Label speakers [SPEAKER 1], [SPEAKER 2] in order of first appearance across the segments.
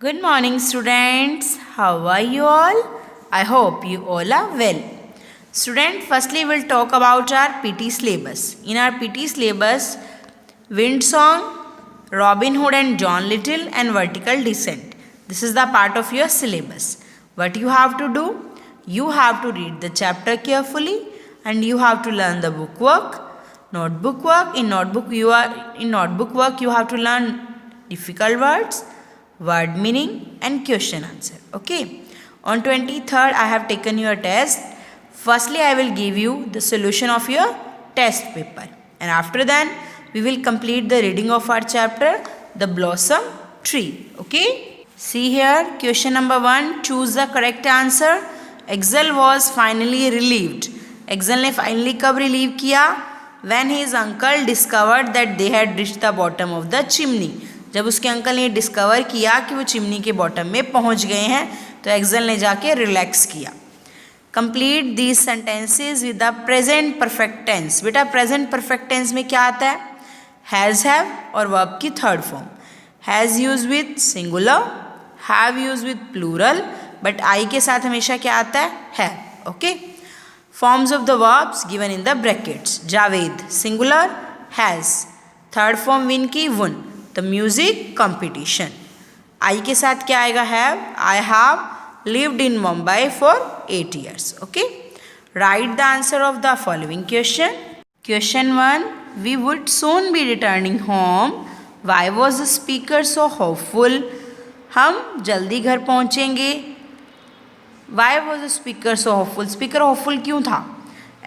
[SPEAKER 1] Good morning, students. How are you all? I hope you all are well. Student, firstly we'll talk about our PT syllabus. In our PT syllabus, Wind Song, Robin Hood and John Little and Vertical Descent. This is the part of your syllabus. What you have to do? You have to read the chapter carefully and you have to learn the book work. Notebook work. In notebook work you have to learn difficult words, word meaning and question answer. Okay. On 23rd I have taken your test. Firstly I will give you the solution of your test paper. And after that we will complete the reading of our chapter, The Blossom Tree. Okay. See here, question number 1. Choose the correct answer. Axel was finally relieved. Axel ने finally कब relieve किया? When his uncle discovered that they had reached the bottom of the chimney. जब उसके uncle ने discover किया कि वो chimney के बॉटम में पहुंच गए हैं तो एक्सेल ने जाके रिलैक्स किया. Complete these sentences with the present perfect tense. बेटा प्रेजेंट परफेक्ट टेंस में क्या आता है? हैज़, हैव और वर्ब की third form. Has use with singular, have use with plural, but I के साथ हमेशा क्या आता है? Okay. Forms of the verbs given in the brackets. Javed singular, has. Third form win की won. The music competition. I के साथ क्या आएगा? Have. I have lived in Mumbai for 8 years. Okay. Write the answer of the following question. Question 1. We would soon be returning home. Why was the speaker so hopeful. हम जल्दी घर पहुंचेंगे. Why was the speaker so hopeful. Speaker hopeful क्यों था?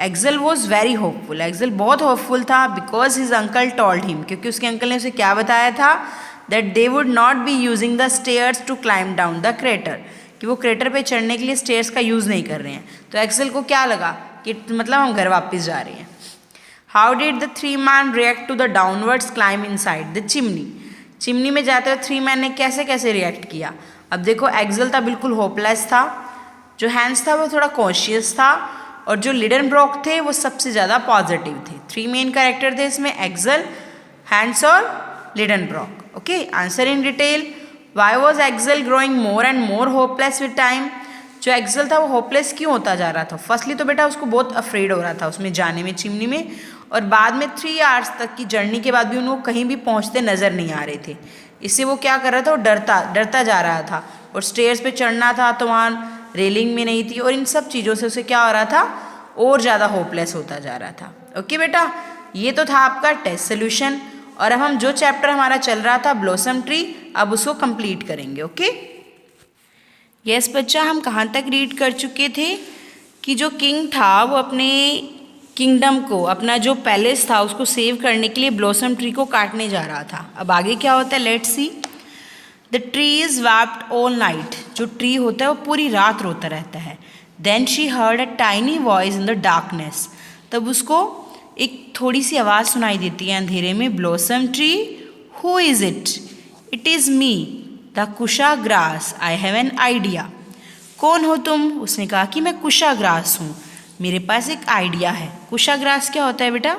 [SPEAKER 1] Axel was very hopeful. Axel बहुत hopeful था because his uncle told him. क्योंकि उसके अंकल ने उसे क्या बताया था? That they would not be using the stairs to climb down the crater. कि वो क्रेटर पे चढ़ने के लिए स्टेयर्स का यूज़ नहीं कर रहे हैं. तो एक्सेल को क्या लगा कि मतलब हम घर वापस जा रहे हैं. How did the 3 man react to the downwards climb inside the chimney. Chimney में जाते हुए 3 मैन ने कैसे कैसे रिएक्ट किया. अब देखो एक्सेल था बिल्कुल होपलेस था. जो हैंस था वो थोड़ा कॉन्शियस था. और जो लिडेनब्रॉक थे वो सबसे ज़्यादा पॉजिटिव थे. 3 मेन कैरेक्टर थे इसमें, एक्सेल, हैंस और Lidenbrock. Okay. Answer in detail. Why was Axel growing more and more hopeless with time. जो एक्सेल था वो होपलेस क्यों होता जा रहा था? फर्स्टली तो बेटा उसको बहुत अफ्रेड हो रहा था उसमें जाने में, चिमनी में. और बाद में 3 hours तक की जर्नी के बाद भी उनको कहीं भी पहुँचते नज़र नहीं आ रहे थे. इससे वो क्या कर रहा था? वो डरता जा रहा था. और स्टेयर्स पे चढ़ना था तो वहाँ रेलिंग में नहीं थी. और इन सब चीज़ों से उसे क्या हो रहा था? और ज़्यादा होपलेस होता जा रहा था. ओके बेटा, ये तो था आपका टेस्ट सोल्यूशन. और अब हम जो चैप्टर हमारा चल रहा था ब्लॉसम ट्री, अब उसको कंप्लीट करेंगे. ओके. यस बच्चा, हम कहाँ तक रीड कर चुके थे कि जो किंग था वो अपने किंगडम को, अपना जो पैलेस था उसको सेव करने के लिए ब्लॉसम ट्री को काटने जा रहा था. अब आगे क्या होता है? Let's see. The tree is wept all night. जो ट्री होता है वो पूरी रात रोता रहता है. Then she heard a tiny voice in the darkness. तब उसको एक थोड़ी सी आवाज़ सुनाई देती है अंधेरे में. Blossom tree, who is it? It is me, the kusha grass. I have an idea. कौन हो तुम? उसने कहा कि मैं कुशा ग्रास हूँ, मेरे पास एक आइडिया है. कुशा ग्रास क्या होता है बेटा?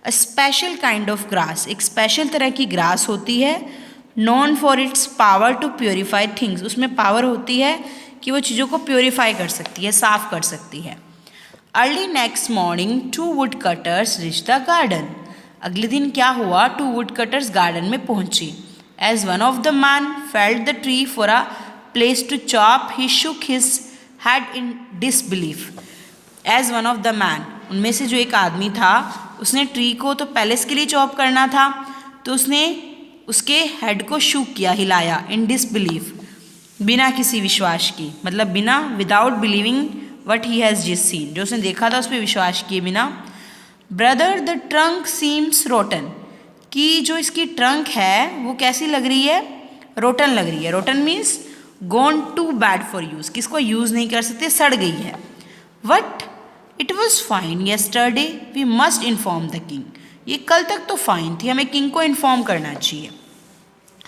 [SPEAKER 1] A special kind of grass. एक स्पेशल तरह की ग्रास होती है. Known for its power to purify things. उसमें पावर होती है कि वो चीज़ों को प्योरीफाई कर सकती है, साफ कर सकती है. Early next morning 2 would cutters reach the garden. अगले दिन क्या हुआ? 2 वुड कटर्स गार्डन में पहुंचे. As one of the man felt the tree for a place to chop he shook his head in disbelief. As one of the man, उनमें से जो एक आदमी था उसने ट्री को तो पैलेस के लिए चॉप करना था, तो उसने उसके हेड को शूक किया, हिलाया. इन डिसबिलीफ, बिना किसी विश्वास की, मतलब बिना, without believing what he has just seen. जो उसने देखा था उस पर विश्वास किए बिना. Brother the trunk seems rotten. कि जो इसकी ट्रंक है वो कैसी लग रही है? रोटन लग रही है. Rotten means gone too bad for use. किसको यूज़ नहीं कर सकते, सड़ गई है. What? It was fine yesterday, we must inform the king. ये कल तक तो फाइन थी, हमें किंग को इन्फॉर्म करना चाहिए.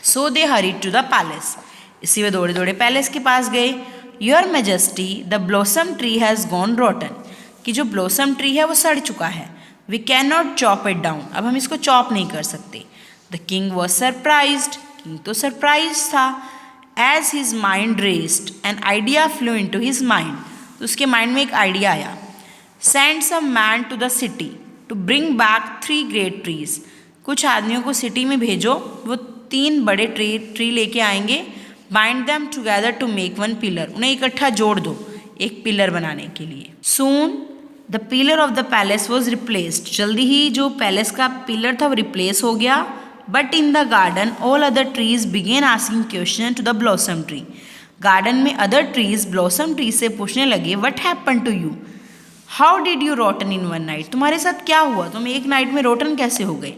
[SPEAKER 1] So they hurried to the palace. इसी वे दौड़े दौड़े पैलेस के पास गए. Your majesty, the blossom tree has gone rotten. कि जो ब्लॉसम ट्री है वो सड़ चुका है. We can not chop it down. अब हम इसको चॉप नहीं कर सकते. The king was surprised. King तो सरप्राइज था. As his mind raced an idea flew into his mind, तो उसके माइंड में एक आइडिया आया. Send some man to the city to bring back 3 great trees, कुछ आदमियों को सिटी में भेजो, वो 3 बड़े ट्री लेके आएंगे. Bind them together to make 1 pillar, उन्हें इकट्ठा जोड़ दो एक पिलर बनाने के लिए. Soon the pillar of the palace was replaced, जल्दी ही जो पैलेस का पिलर था वो रिप्लेस हो गया. But in the garden all other trees began asking question to the blossom tree, garden में अदर ट्रीज ब्लॉसम ट्री से पूछने लगे what happen to you, how did you rotten in 1 night, तुम्हारे साथ क्या हुआ, तुम एक नाइट में रोटन कैसे हो गए.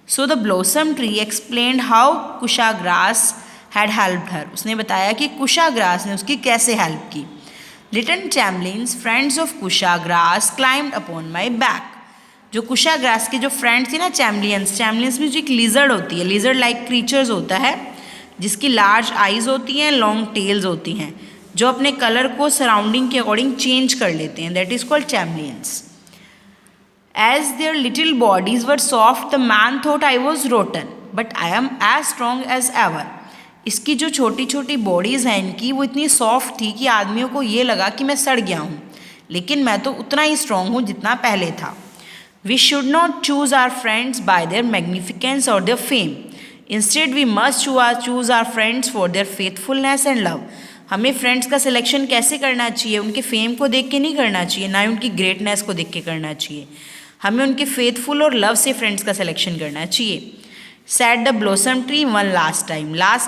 [SPEAKER 1] So the blossom tree explained how kusha grass had helped her, उसने बताया कि कुशा ग्रास ने उसकी कैसे हेल्प की. Little chameleons friends of kusha grass climbed upon my back, जो कुशा ग्रास के जो फ्रेंड्स थे ना चैमलियंस में जो एक लिजर्ड होती है, लिजर्ड लाइक क्रीचर्स होता है जिसकी लार्ज आइज होती हैं, लॉन्ग टेल्स होती हैं, जो अपने कलर को सराउंडिंग के अकॉर्डिंग चेंज कर लेते हैं, that is called chameleons. As their little bodies were soft the man thought I was rotten but I am as strong as ever, इसकी जो छोटी छोटी बॉडीज़ हैं इनकी वो इतनी सॉफ्ट थी कि आदमियों को ये लगा कि मैं सड़ गया हूँ, लेकिन मैं तो उतना ही स्ट्रॉन्ग हूँ जितना पहले था. We should not choose our friends by their magnificence or their fame, instead we must choose our friends for their faithfulness and love. हमें फ्रेंड्स का सिलेक्शन कैसे करना चाहिए, उनके फेम को देख के नहीं करना चाहिए, ना ही उनकी ग्रेटनेस को देख के करना चाहिए, हमें उनके फेथफुल और लव से फ्रेंड्स का सिलेक्शन करना चाहिए. Said the blossom tree one last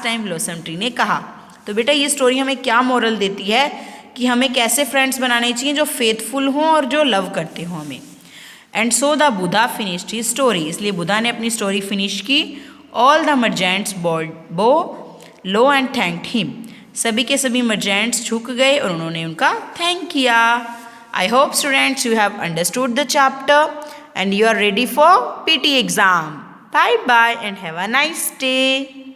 [SPEAKER 1] time blossom tree ने कहा. तो बेटा ये स्टोरी हमें क्या मोरल देती है कि हमें कैसे फ्रेंड्स बनाने चाहिए जो फेथफुल हों और जो लव करते हों हमें. And so the Buddha finished his story, इसलिए बुधा ने अपनी स्टोरी फिनिश की. All the merchants bow low and thanked him, सभी के सभी मर्जेंट्स झुक गए और उन्होंने उनका थैंक किया. I hope students you have understood the chapter and you are ready for PT exam. Bye bye and have a nice day.